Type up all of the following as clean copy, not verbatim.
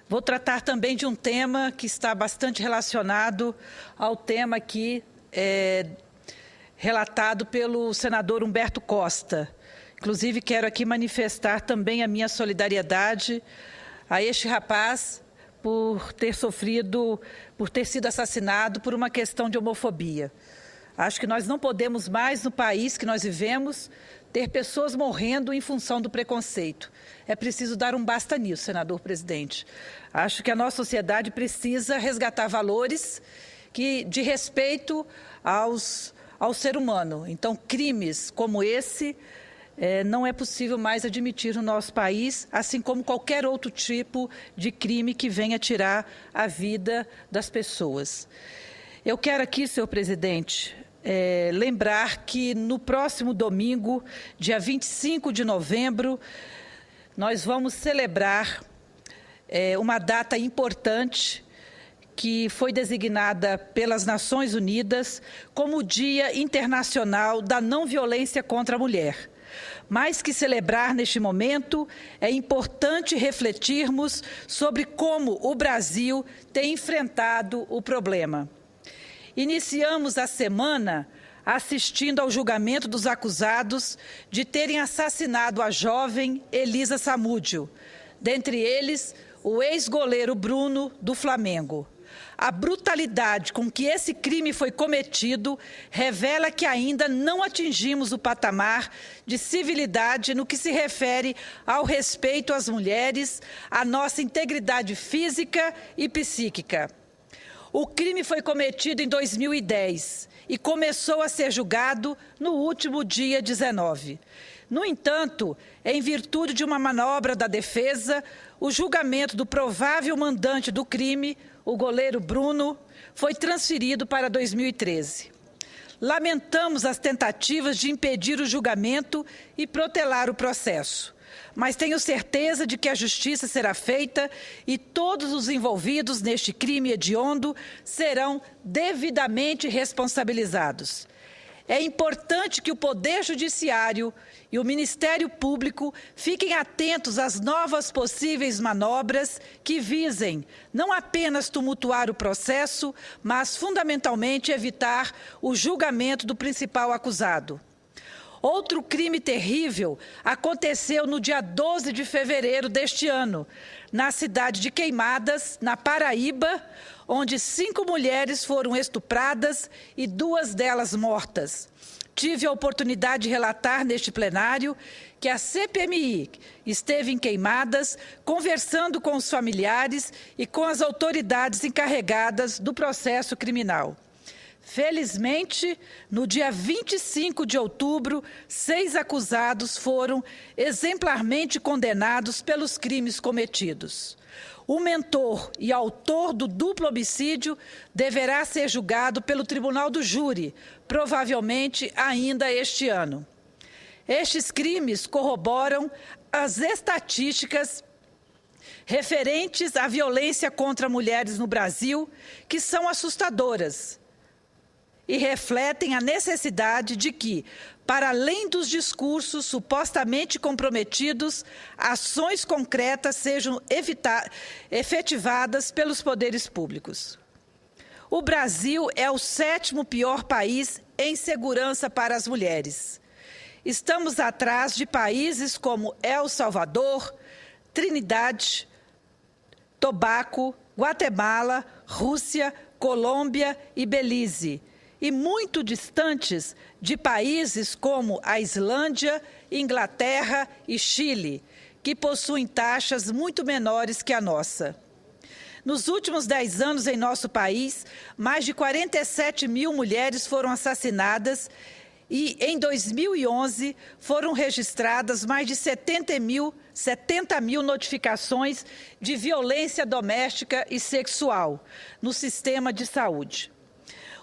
Vou tratar também de um tema que está bastante relacionado ao tema aqui relatado pelo senador Humberto Costa. Inclusive, quero aqui manifestar também a minha solidariedade a este rapaz por ter sido assassinado por uma questão de homofobia. Acho que nós não podemos mais, no país que nós vivemos, ter pessoas morrendo em função do preconceito. É preciso dar um basta nisso, senador presidente. Acho que a nossa sociedade precisa resgatar valores de respeito ao ser humano. Então, crimes como esse não é possível mais admitir no nosso país, assim como qualquer outro tipo de crime que venha tirar a vida das pessoas. Eu quero aqui, senhor presidente, lembrar que no próximo domingo, dia 25 de novembro, nós vamos celebrar uma data importante que foi designada pelas Nações Unidas como o Dia Internacional da Não Violência contra a Mulher. Mais que celebrar neste momento, é importante refletirmos sobre como o Brasil tem enfrentado o problema. Iniciamos a semana assistindo ao julgamento dos acusados de terem assassinado a jovem Elisa Samúdio, dentre eles o ex-goleiro Bruno do Flamengo. A brutalidade com que esse crime foi cometido revela que ainda não atingimos o patamar de civilidade no que se refere ao respeito às mulheres, à nossa integridade física e psíquica. O crime foi cometido em 2010 e começou a ser julgado no último dia 19. No entanto, em virtude de uma manobra da defesa, o julgamento do provável mandante do crime, o goleiro Bruno, foi transferido para 2013. Lamentamos as tentativas de impedir o julgamento e protelar o processo, mas tenho certeza de que a justiça será feita e todos os envolvidos neste crime hediondo serão devidamente responsabilizados. É importante que o Poder Judiciário e o Ministério Público fiquem atentos às novas possíveis manobras que visem não apenas tumultuar o processo, mas fundamentalmente evitar o julgamento do principal acusado. Outro crime terrível aconteceu no dia 12 de fevereiro deste ano, na cidade de Queimadas, na Paraíba, onde 5 mulheres foram estupradas e 2 delas mortas. Tive a oportunidade de relatar neste plenário que a CPMI esteve em Queimadas, conversando com os familiares e com as autoridades encarregadas do processo criminal. Felizmente, no dia 25 de outubro, 6 acusados foram exemplarmente condenados pelos crimes cometidos. O mentor e autor do duplo homicídio deverá ser julgado pelo Tribunal do Júri, provavelmente ainda este ano. Estes crimes corroboram as estatísticas referentes à violência contra mulheres no Brasil, que são assustadoras e refletem a necessidade de que, para além dos discursos supostamente comprometidos, ações concretas sejam efetivadas pelos poderes públicos. O Brasil é o 7º pior país em segurança para as mulheres. Estamos atrás de países como El Salvador, Trinidade, Tobago, Guatemala, Rússia, Colômbia e Belize, e muito distantes de países como a Islândia, Inglaterra e Chile, que possuem taxas muito menores que a nossa. Nos últimos 10 anos em nosso país, mais de 47 mil mulheres foram assassinadas e, em 2011, foram registradas mais de 70 mil notificações de violência doméstica e sexual no sistema de saúde.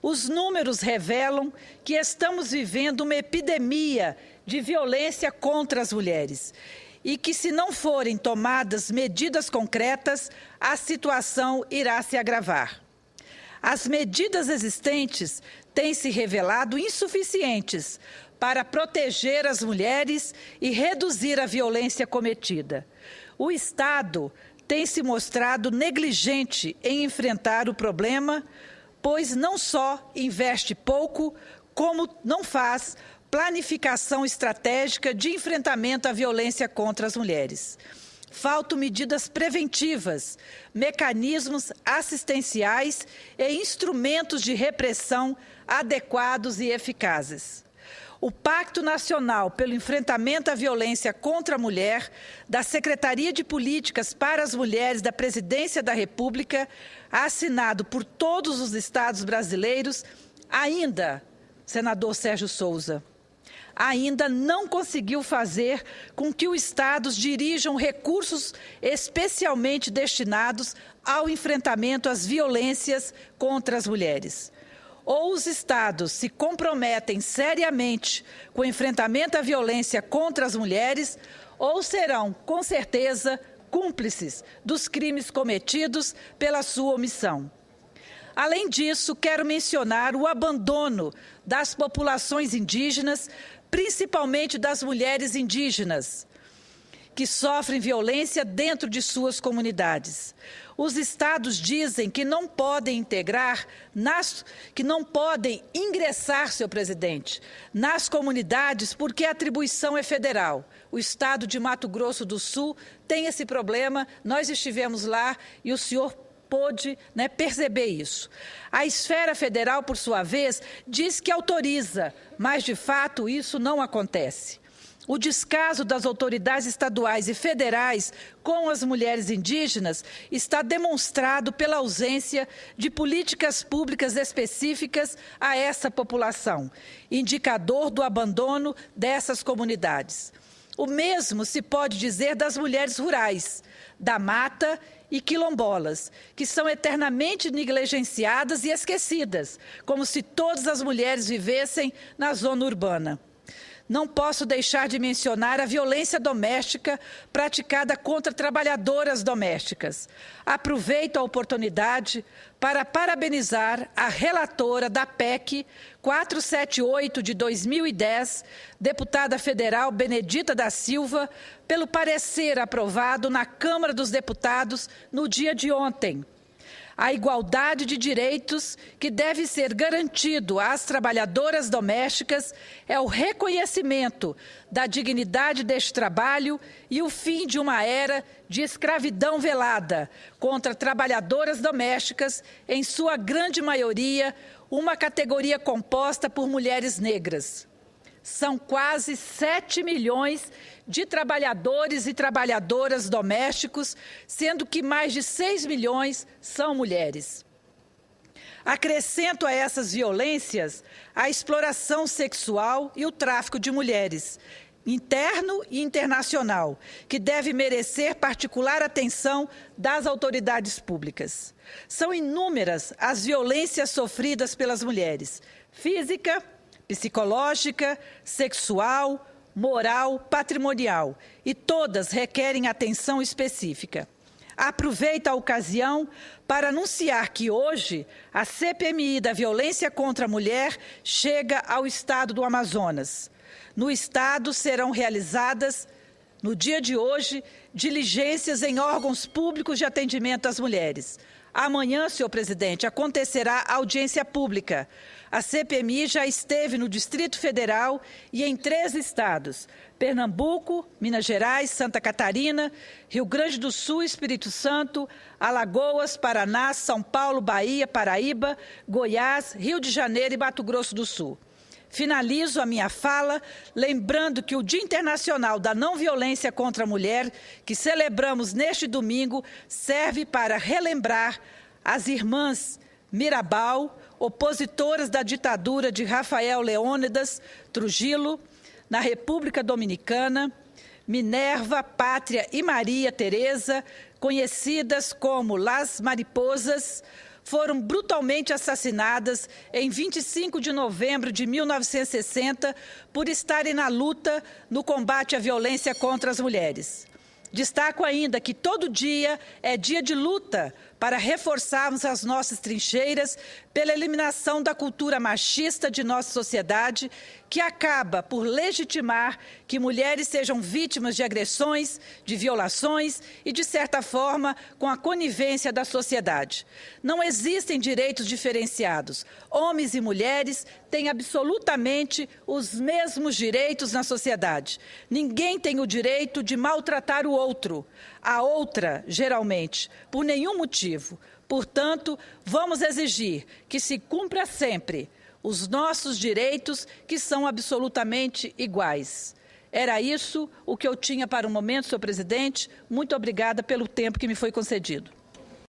Os números revelam que estamos vivendo uma epidemia de violência contra as mulheres e que, se não forem tomadas medidas concretas, a situação irá se agravar. As medidas existentes têm se revelado insuficientes para proteger as mulheres e reduzir a violência cometida. O Estado tem se mostrado negligente em enfrentar o problema, pois não só investe pouco, como não faz planificação estratégica de enfrentamento à violência contra as mulheres. Faltam medidas preventivas, mecanismos assistenciais e instrumentos de repressão adequados e eficazes. O Pacto Nacional pelo Enfrentamento à Violência contra a Mulher, da Secretaria de Políticas para as Mulheres da Presidência da República, assinado por todos os estados brasileiros, ainda, senador Sérgio Souza, ainda não conseguiu fazer com que os estados dirijam recursos especialmente destinados ao enfrentamento às violências contra as mulheres. Ou os estados se comprometem seriamente com o enfrentamento à violência contra as mulheres, ou serão, com certeza, cúmplices dos crimes cometidos pela sua omissão. Além disso, quero mencionar o abandono das populações indígenas, principalmente das mulheres indígenas, que sofrem violência dentro de suas comunidades. Os estados dizem que não podem ingressar, senhor presidente, nas comunidades porque a atribuição é federal. O estado de Mato Grosso do Sul tem esse problema, nós estivemos lá e o senhor pôde perceber isso. A esfera federal, por sua vez, diz que autoriza, mas, de fato, isso não acontece. O descaso das autoridades estaduais e federais com as mulheres indígenas está demonstrado pela ausência de políticas públicas específicas a essa população, indicador do abandono dessas comunidades. O mesmo se pode dizer das mulheres rurais, da mata e quilombolas, que são eternamente negligenciadas e esquecidas, como se todas as mulheres vivessem na zona urbana. Não posso deixar de mencionar a violência doméstica praticada contra trabalhadoras domésticas. Aproveito a oportunidade para parabenizar a relatora da PEC 478 de 2010, deputada federal Benedita da Silva, pelo parecer aprovado na Câmara dos Deputados no dia de ontem. A igualdade de direitos que deve ser garantido às trabalhadoras domésticas é o reconhecimento da dignidade deste trabalho e o fim de uma era de escravidão velada contra trabalhadoras domésticas, em sua grande maioria, uma categoria composta por mulheres negras. São quase 7 milhões de trabalhadores e trabalhadoras domésticos, sendo que mais de 6 milhões são mulheres. Acrescento a essas violências a exploração sexual e o tráfico de mulheres, interno e internacional, que deve merecer particular atenção das autoridades públicas. São inúmeras as violências sofridas pelas mulheres: física, psicológica, sexual, moral, patrimonial, e todas requerem atenção específica. Aproveito a ocasião para anunciar que hoje a CPMI da violência contra a mulher chega ao estado do Amazonas. No estado serão realizadas, no dia de hoje, diligências em órgãos públicos de atendimento às mulheres. Amanhã, senhor presidente, acontecerá audiência pública. A CPMI já esteve no Distrito Federal e em 3 estados: Pernambuco, Minas Gerais, Santa Catarina, Rio Grande do Sul, Espírito Santo, Alagoas, Paraná, São Paulo, Bahia, Paraíba, Goiás, Rio de Janeiro e Mato Grosso do Sul. Finalizo a minha fala lembrando que o Dia Internacional da Não Violência contra a Mulher, que celebramos neste domingo, serve para relembrar as irmãs Mirabal, opositoras da ditadura de Rafael Leônidas Trujillo, na República Dominicana, Minerva, Pátria e Maria Teresa, conhecidas como Las Mariposas, foram brutalmente assassinadas em 25 de novembro de 1960 por estarem na luta no combate à violência contra as mulheres. Destaco ainda que todo dia é dia de luta para reforçarmos as nossas trincheiras pela eliminação da cultura machista de nossa sociedade, que acaba por legitimar que mulheres sejam vítimas de agressões, de violações e, de certa forma, com a conivência da sociedade. Não existem direitos diferenciados. Homens e mulheres têm absolutamente os mesmos direitos na sociedade. Ninguém tem o direito de maltratar o outro, a outra, geralmente, por nenhum motivo. Portanto, vamos exigir que se cumpra sempre os nossos direitos, que são absolutamente iguais. Era isso o que eu tinha para o momento, senhor presidente. Muito obrigada pelo tempo que me foi concedido.